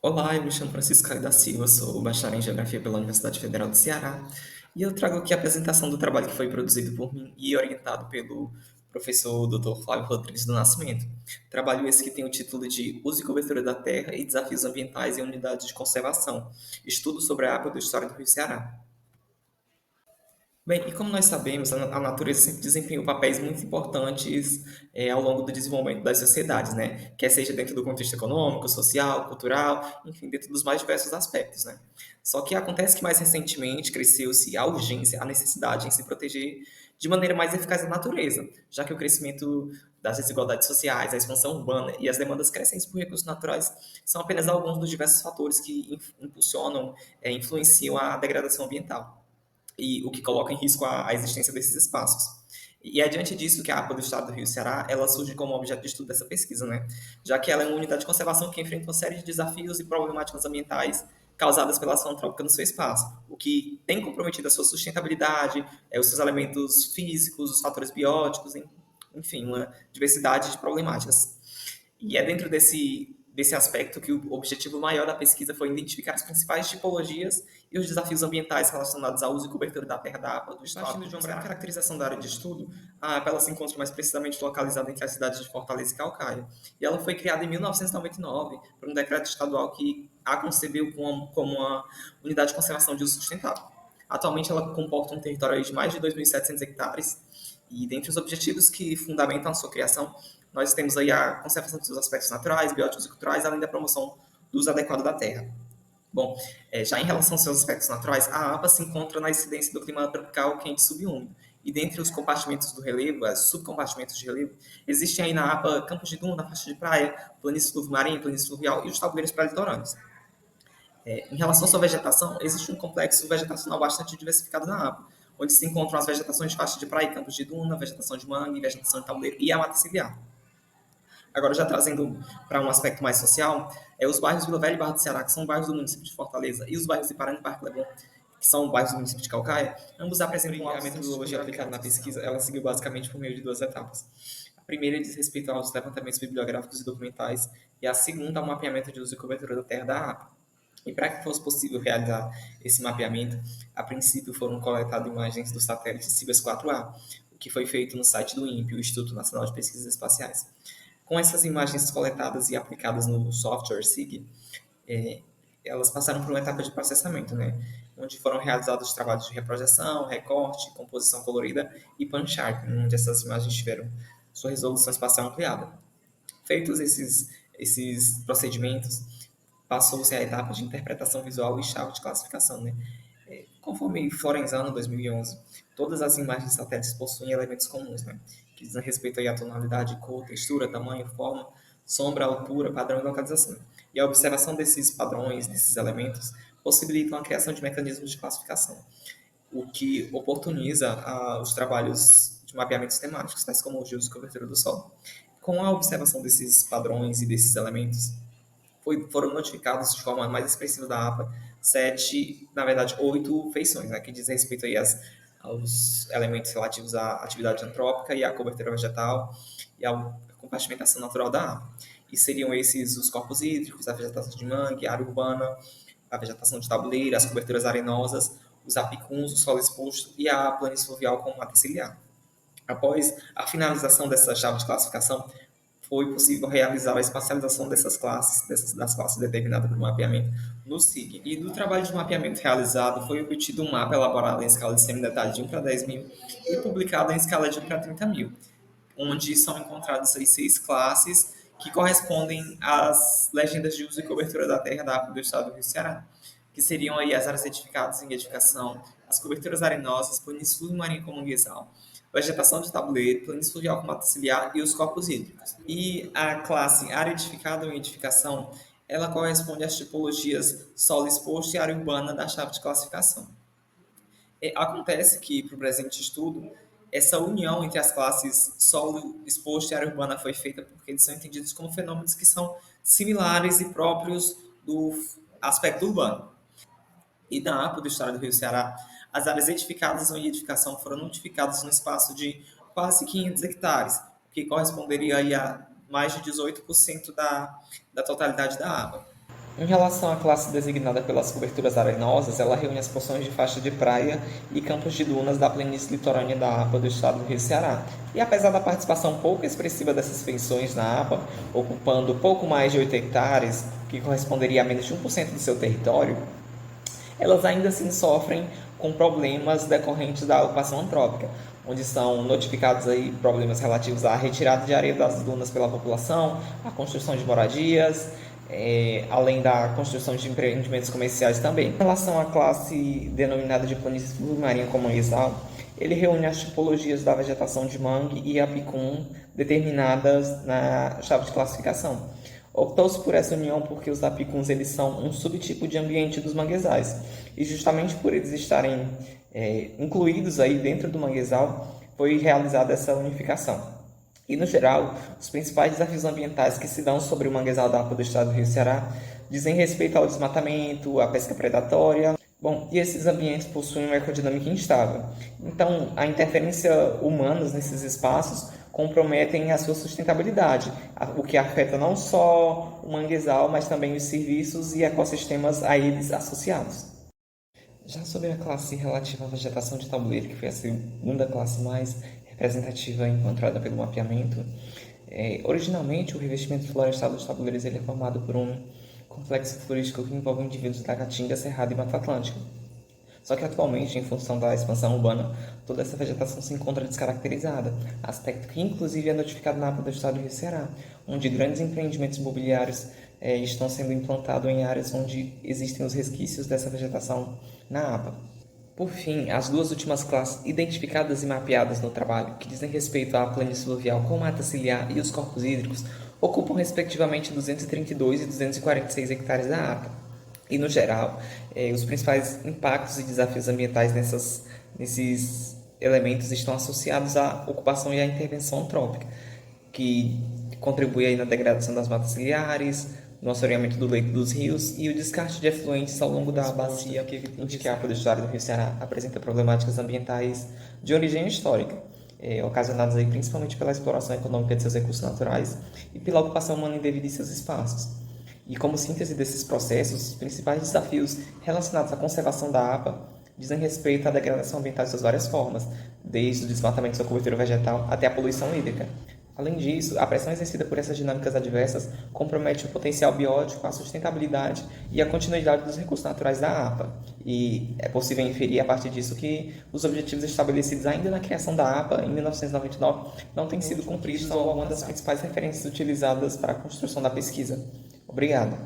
Olá, eu me chamo Francisco Caio da Silva, sou bacharel em Geografia pela Universidade Federal do Ceará e eu trago aqui a apresentação do trabalho que foi produzido por mim e orientado pelo professor Dr. Flávio Rodrigues do Nascimento. Trabalho esse que tem o título de Uso e Cobertura da Terra e Desafios Ambientais em Unidades de Conservação, estudo sobre a água do Estado do Rio Ceará. Bem, e como nós sabemos, a natureza sempre desempenhou papéis muito importantes ao longo do desenvolvimento das sociedades, né? Quer seja dentro do contexto econômico, social, cultural, enfim, dentro dos mais diversos aspectos, né? Só que acontece que mais recentemente cresceu-se a urgência, a necessidade em se proteger de maneira mais eficaz a natureza, já que o crescimento das desigualdades sociais, a expansão urbana e as demandas crescentes por recursos naturais são apenas alguns dos diversos fatores que impulsionam, influenciam a degradação ambiental e o que coloca em risco a existência desses espaços. E é diante disso que a APA do Estado do Rio Ceará ela surge como objeto de estudo dessa pesquisa, né? Já que ela é uma unidade de conservação que enfrenta uma série de desafios e problemáticas ambientais causadas pela ação antrópica no seu espaço, o que tem comprometido a sua sustentabilidade, os seus elementos físicos, os fatores bióticos, enfim, uma diversidade de problemáticas. E é dentro desse aspecto que o objetivo maior da pesquisa foi identificar as principais tipologias e os desafios ambientais relacionados ao uso e cobertura da terra da APA do Estado. Partindo de uma breve caracterização da área de estudo, a APA ela se encontra mais precisamente localizada entre as cidades de Fortaleza e Calcaia. E ela foi criada em 1999 por um decreto estadual que a concebeu como uma unidade de conservação de uso sustentável. Atualmente ela comporta um território de mais de 2.700 hectares e dentre os objetivos que fundamentam a sua criação, nós temos aí a conservação dos seus aspectos naturais, bióticos e culturais, além da promoção do uso adequado da terra. Bom, já em relação aos seus aspectos naturais, a APA se encontra na incidência do clima tropical quente subúmido. E dentre os compartimentos do relevo, os subcompartimentos de relevo, existem aí na APA campos de duna, faixa de praia, planície fluvimarinha, planície fluvial e os tabuleiros pré-litorâneos. Em relação à sua vegetação, existe um complexo vegetacional bastante diversificado na APA, onde se encontram as vegetações de faixa de praia e campos de duna, vegetação de mangue, vegetação de tabuleiro e a mata ciliar. Agora, já trazendo para um aspecto mais social, os bairros Vila Velha e Barra do Ceará, que são bairros do município de Fortaleza, e os bairros Iparana e Parque Leblon, que são bairros do município de Calcaia, ambos apresentam a metodologia aplicada na pesquisa, ela seguiu basicamente por meio de duas etapas. A primeira diz respeito aos levantamentos bibliográficos e documentais, e a segunda ao mapeamento de uso e cobertura da terra da APA. E para que fosse possível realizar esse mapeamento, a princípio foram coletadas imagens do satélite Cibers 4A, o que foi feito no site do INPE, o Instituto Nacional de Pesquisas Espaciais. Com essas imagens coletadas e aplicadas no software SIG, elas passaram por uma etapa de processamento, né? Onde foram realizados trabalhos de reprojeção, recorte, composição colorida e pan-sharpening, onde essas imagens tiveram sua resolução espacial ampliada. Feitos esses procedimentos, passou-se à etapa de interpretação visual e chave de classificação, né? Conforme Florenzano, 2011, todas as imagens de satélites possuem elementos comuns, né? Que dizem respeito aí à tonalidade, cor, textura, tamanho, forma, sombra, altura, padrão e localização. E a observação desses padrões, desses elementos, possibilitam a criação de mecanismos de classificação, o que oportuniza os trabalhos de mapeamentos temáticos, tais como o de uso e cobertura do solo. Com a observação desses padrões e desses elementos, foram notificados de forma mais expressiva da APA sete, na verdade, oito feições, né, que diz respeito aí aos elementos relativos à atividade antrópica e à cobertura vegetal e à compartimentação natural da APA. E seriam esses os corpos hídricos, a vegetação de mangue, a área urbana, a vegetação de tabuleiro, as coberturas arenosas, os apicuns, o solo exposto e a planície fluvial com mata ciliar. Após a finalização dessa chave de classificação, foi possível realizar a espacialização dessas classes, das classes determinadas pelo mapeamento, no SIG. E do trabalho de mapeamento realizado, foi obtido um mapa elaborado em escala de semi-detalhe de 1 para 10 mil e publicado em escala de 1 para 30 mil, onde são encontradas aí 6 classes que correspondem às legendas de uso e cobertura da terra da APA do Estado do Rio Ceará, que seriam aí as áreas edificadas em edificação, as coberturas arenosas, planície fluvimarinha com manguezal, vegetação de tabuleiro, planície fluvial com mata ciliar e os corpos hídricos. E a classe área edificada ou edificação, ela corresponde às tipologias solo exposto e área urbana da chave de classificação. Acontece que, para o presente estudo, essa união entre as classes solo exposto e área urbana foi feita porque eles são entendidos como fenômenos que são similares e próprios do aspecto urbano. E na APA do Estado do Rio Ceará, as áreas edificadas ou em edificação foram notificadas no espaço de quase 500 hectares, o que corresponderia aí a mais de 18% da totalidade da APA. Em relação à classe designada pelas coberturas arenosas, ela reúne as porções de faixa de praia e campos de dunas da planície litorânea da APA do estado do Rio Ceará. E apesar da participação pouco expressiva dessas feições na APA, ocupando pouco mais de 8 hectares, que corresponderia a menos de 1% do seu território, elas ainda assim sofrem com problemas decorrentes da ocupação antrópica, onde são notificados aí problemas relativos à retirada de areia das dunas pela população, a construção de moradias, além da construção de empreendimentos comerciais também. Em relação à classe denominada de planície submarinha como manguezal, ele reúne as tipologias da vegetação de mangue e apicum determinadas na chave de classificação. Optou-se por essa união porque os apicuns eles são um subtipo de ambiente dos manguezais. E justamente por eles estarem incluídos aí dentro do manguezal, foi realizada essa unificação. E, no geral, os principais desafios ambientais que se dão sobre o manguezal da APA do estado do Rio Ceará dizem respeito ao desmatamento, à pesca predatória. Bom, e esses ambientes possuem uma ecodinâmica instável. Então, a interferência humana nesses espaços comprometem a sua sustentabilidade, o que afeta não só o manguezal, mas também os serviços e ecossistemas a eles associados. Já sobre a classe relativa à vegetação de tabuleiro, que foi a segunda classe mais representativa encontrada pelo mapeamento, originalmente o revestimento florestal dos tabuleiros ele é formado por um complexo florístico que envolve indivíduos da Caatinga, Cerrado e Mata Atlântica. Só que atualmente, em função da expansão urbana, toda essa vegetação se encontra descaracterizada, aspecto que inclusive é notificado na APA do estado do Rio Ceará, onde grandes empreendimentos imobiliários estão sendo implantados em áreas onde existem os resquícios dessa vegetação na APA. Por fim, as duas últimas classes identificadas e mapeadas no trabalho, que dizem respeito à planície fluvial com mata ciliar e os corpos hídricos, ocupam respectivamente 232 e 246 hectares da APA. E, no geral, os principais impactos e desafios ambientais nesses elementos estão associados à ocupação e à intervenção antrópica, que contribui aí na degradação das matas ciliares, no assoreamento do leito dos rios e o descarte de efluentes ao longo da bacia, que evidente que a APA do estado do Rio Ceará apresenta problemáticas ambientais de origem histórica, ocasionadas aí principalmente pela exploração econômica de seus recursos naturais e pela ocupação humana indevida em seus espaços. E como síntese desses processos, os principais desafios relacionados à conservação da APA dizem respeito à degradação ambiental de suas várias formas, desde o desmatamento de sua cobertura vegetal até a poluição hídrica. Além disso, a pressão exercida por essas dinâmicas adversas compromete o potencial biótico, a sustentabilidade e a continuidade dos recursos naturais da APA. E é possível inferir a partir disso que os objetivos estabelecidos ainda na criação da APA, em 1999, não têm sido cumpridos, são uma das principais referências utilizadas para a construção da pesquisa. Obrigado.